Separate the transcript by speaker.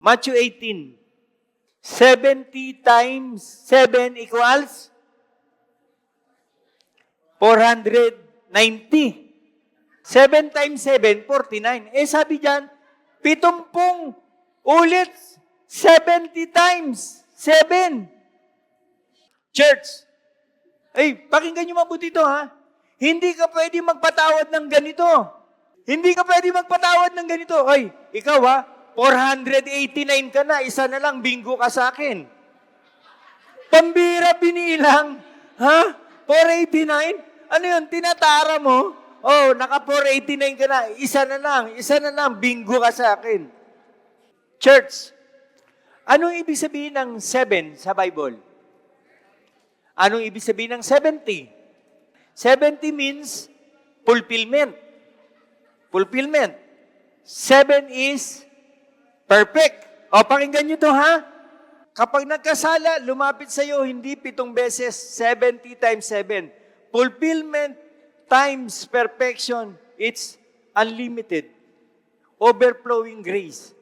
Speaker 1: Matthew 18. 70 times 7 equals 490. 7 times 7, 49. Sabi dyan, 70 ulit, 70 times 7. Church, pakinggan nyo mabuti ito, ha? Hindi ka pwede magpatawad ng ganito. Hindi ka pwede magpatawad ng ganito. Ikaw, 489 ka na, isa na lang, bingo ka sa akin. Pambira binilang, 489? Ano yun, tinatara mo? Naka 489 ka na, isa na lang, bingo ka sa akin. Church, anong ibig sabihin ng 7 sa Bible? Anong ibig sabihin ng 70? 70 means fulfillment. Fulfillment. 7 is perfect. Pakinggan nyo to, ha? Kapag nagkasala, lumapit sa'yo, hindi 7 beses, 70 times 7. Fulfillment times perfection, it's unlimited. Overflowing grace.